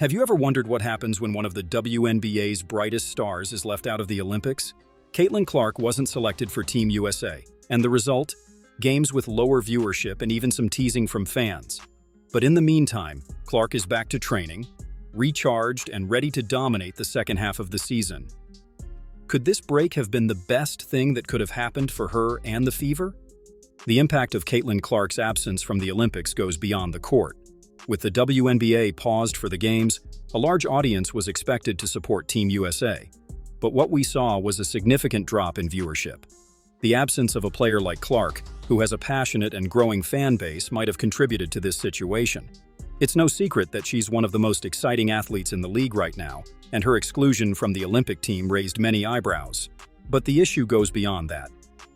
Have you ever wondered what happens when one of the WNBA's brightest stars is left out of the Olympics? Caitlin Clark wasn't selected for Team USA, and the result? Games with lower viewership and even some teasing from fans. But in the meantime, Clark is back to training, recharged and ready to dominate the second half of the season. Could this break have been the best thing that could have happened for her and the Fever? The impact of Caitlin Clark's absence from the Olympics goes beyond the court. With the WNBA paused for the games, a large audience was expected to support Team USA. But what we saw was a significant drop in viewership. The absence of a player like Clark, who has a passionate and growing fan base, might have contributed to this situation. It's no secret that she's one of the most exciting athletes in the league right now, and her exclusion from the Olympic team raised many eyebrows. But the issue goes beyond that.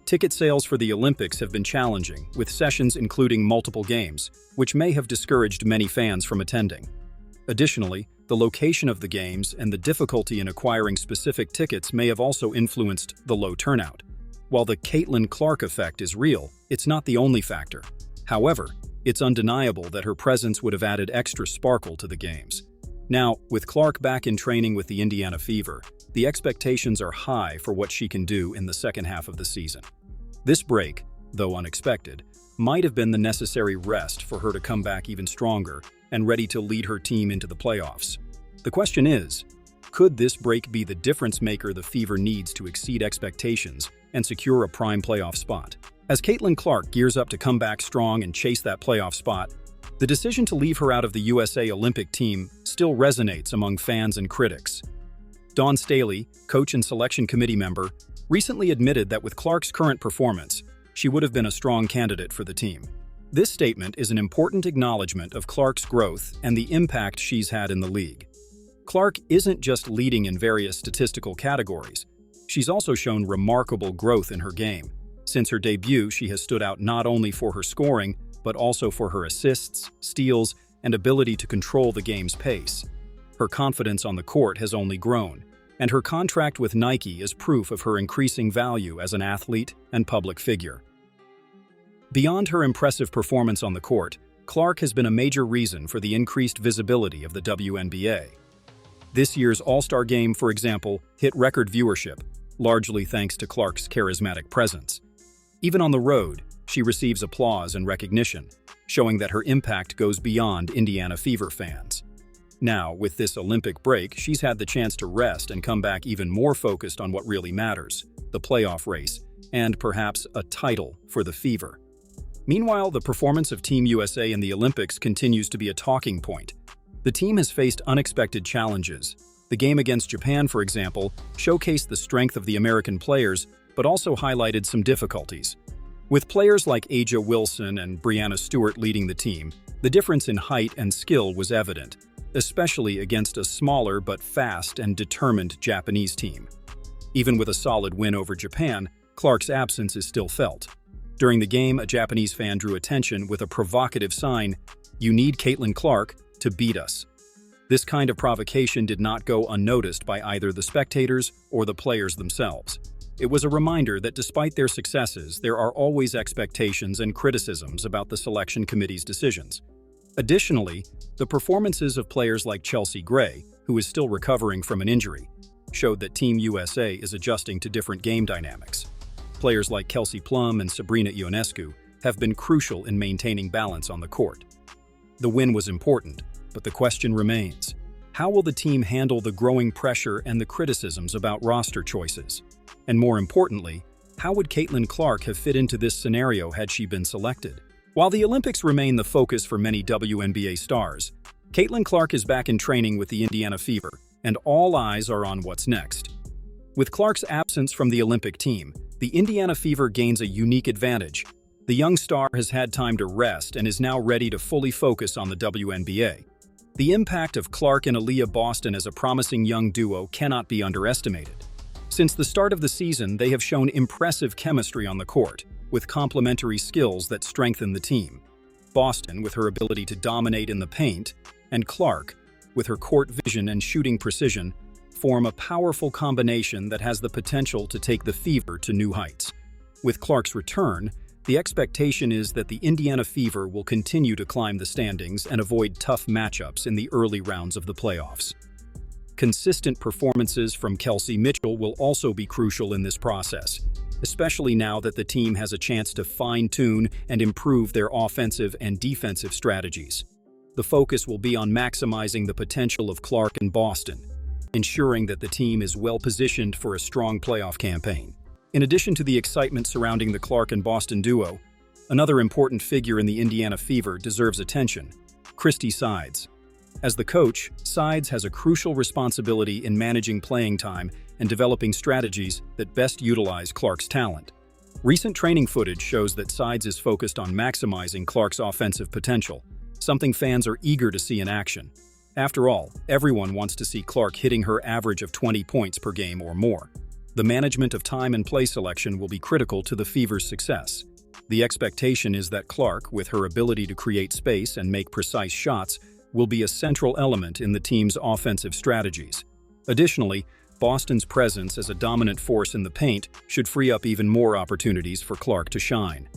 Ticket sales for the Olympics have been challenging, with sessions including multiple games, which may have discouraged many fans from attending. Additionally, the location of the games and the difficulty in acquiring specific tickets may have also influenced the low turnout. While the Caitlin Clark effect is real, it's not the only factor. However, it's undeniable that her presence would have added extra sparkle to the games. Now, with Clark back in training with the Indiana Fever, the expectations are high for what she can do in the second half of the season. This break, though unexpected, might have been the necessary rest for her to come back even stronger and ready to lead her team into the playoffs. The question is, could this break be the difference maker the Fever needs to exceed expectations and secure a prime playoff spot? As Caitlin Clark gears up to come back strong and chase that playoff spot, the decision to leave her out of the USA Olympic team still resonates among fans and critics. Dawn Staley, coach and selection committee member, recently admitted that with Clark's current performance, she would have been a strong candidate for the team. This statement is an important acknowledgement of Clark's growth and the impact she's had in the league. Clark isn't just leading in various statistical categories. She's also shown remarkable growth in her game. Since her debut, she has stood out not only for her scoring, but also for her assists, steals, and ability to control the game's pace. Her confidence on the court has only grown, and her contract with Nike is proof of her increasing value as an athlete and public figure. Beyond her impressive performance on the court, Clark has been a major reason for the increased visibility of the WNBA. This year's All-Star Game, for example, hit record viewership, largely thanks to Clark's charismatic presence. Even on the road, she receives applause and recognition, showing that her impact goes beyond Indiana Fever fans. Now, with this Olympic break, she's had the chance to rest and come back even more focused on what really matters, the playoff race, and perhaps a title for the Fever. Meanwhile, the performance of Team USA in the Olympics continues to be a talking point. The team has faced unexpected challenges. The game against Japan, for example, showcased the strength of the American players, but also highlighted some difficulties. With players like A'ja Wilson and Breanna Stewart leading the team, the difference in height and skill was evident, especially against a smaller but fast and determined Japanese team. Even with a solid win over Japan, Clark's absence is still felt. During the game, a Japanese fan drew attention with a provocative sign, "You need Caitlin Clark to beat us." This kind of provocation did not go unnoticed by either the spectators or the players themselves. It was a reminder that despite their successes, there are always expectations and criticisms about the selection committee's decisions. Additionally, the performances of players like Chelsea Gray, who is still recovering from an injury, showed that Team USA is adjusting to different game dynamics. Players like Kelsey Plum and Sabrina Ionescu have been crucial in maintaining balance on the court. The win was important, but the question remains, how will the team handle the growing pressure and the criticisms about roster choices? And more importantly, how would Caitlin Clark have fit into this scenario had she been selected? While the Olympics remain the focus for many WNBA stars, Caitlin Clark is back in training with the Indiana Fever, and all eyes are on what's next. With Clark's absence from the Olympic team, the Indiana Fever gains a unique advantage. The young star has had time to rest and is now ready to fully focus on the WNBA. The impact of Clark and Aaliyah Boston as a promising young duo cannot be underestimated. Since the start of the season, they have shown impressive chemistry on the court, with complementary skills that strengthen the team. Boston, with her ability to dominate in the paint, and Clark, with her court vision and shooting precision, form a powerful combination that has the potential to take the Fever to new heights. With Clark's return, The expectation is that the Indiana Fever will continue to climb the standings and avoid tough matchups in the early rounds of the playoffs. Consistent performances from Kelsey Mitchell will also be crucial in this process, especially now that the team has a chance to fine-tune and improve their offensive and defensive strategies. The focus will be on maximizing the potential of Clark and Boston, ensuring that the team is well-positioned for a strong playoff campaign. In addition to the excitement surrounding the Clark and Boston duo, another important figure in the Indiana Fever deserves attention: Christy Sides. As the coach, Sides has a crucial responsibility in managing playing time and developing strategies that best utilize Clark's talent. Recent training footage shows that Sides is focused on maximizing Clark's offensive potential, something fans are eager to see in action. After all, everyone wants to see Clark hitting her average of 20 points per game or more. The management of time and play selection will be critical to the Fever's success. The expectation is that Clark, with her ability to create space and make precise shots, will be a central element in the team's offensive strategies. Additionally, Boston's presence as a dominant force in the paint should free up even more opportunities for Clark to shine.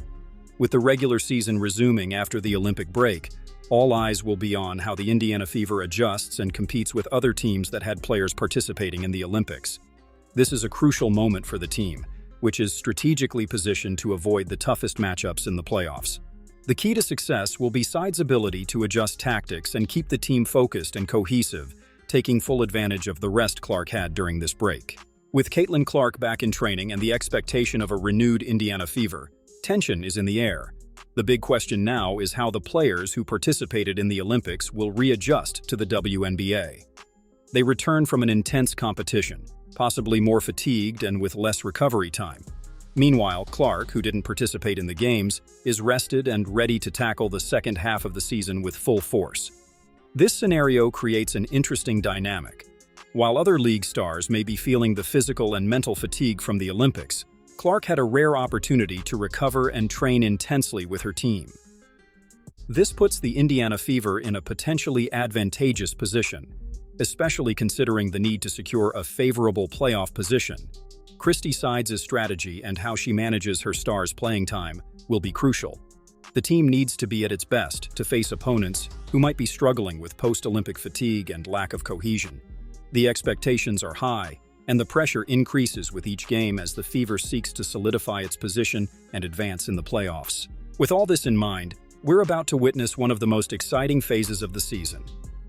With the regular season resuming after the Olympic break, all eyes will be on how the Indiana Fever adjusts and competes with other teams that had players participating in the Olympics. This is a crucial moment for the team, which is strategically positioned to avoid the toughest matchups in the playoffs. The key to success will be Sides' ability to adjust tactics and keep the team focused and cohesive, taking full advantage of the rest Clark had during this break. With Caitlin Clark back in training and the expectation of a renewed Indiana Fever, tension is in the air. The big question now is how the players who participated in the Olympics will readjust to the WNBA. They return from an intense competition, possibly more fatigued and with less recovery time. Meanwhile, Clark, who didn't participate in the games, is rested and ready to tackle the second half of the season with full force. This scenario creates an interesting dynamic. While other league stars may be feeling the physical and mental fatigue from the Olympics, Clark had a rare opportunity to recover and train intensely with her team. This puts the Indiana Fever in a potentially advantageous position, especially considering the need to secure a favorable playoff position. Christy Sides' strategy and how she manages her stars' playing time will be crucial. The team needs to be at its best to face opponents who might be struggling with post-Olympic fatigue and lack of cohesion. The expectations are high, and the pressure increases with each game as the Fever seeks to solidify its position and advance in the playoffs. With all this in mind, we're about to witness one of the most exciting phases of the season.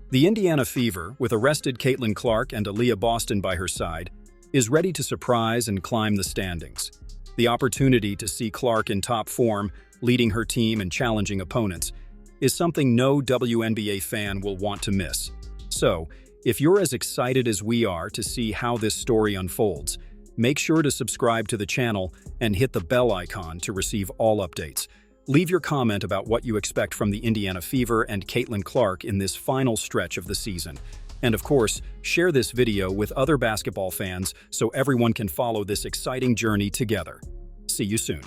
The Indiana Fever, with a rested Caitlin Clark and Aaliyah Boston by her side, is ready to surprise and climb the standings. The opportunity to see Clark in top form, leading her team and challenging opponents, is something no WNBA fan will want to miss. So, if you're as excited as we are to see how this story unfolds, make sure to subscribe to the channel and hit the bell icon to receive all updates. Leave your comment about what you expect from the Indiana Fever and Caitlin Clark in this final stretch of the season. And of course, share this video with other basketball fans so everyone can follow this exciting journey together. See you soon.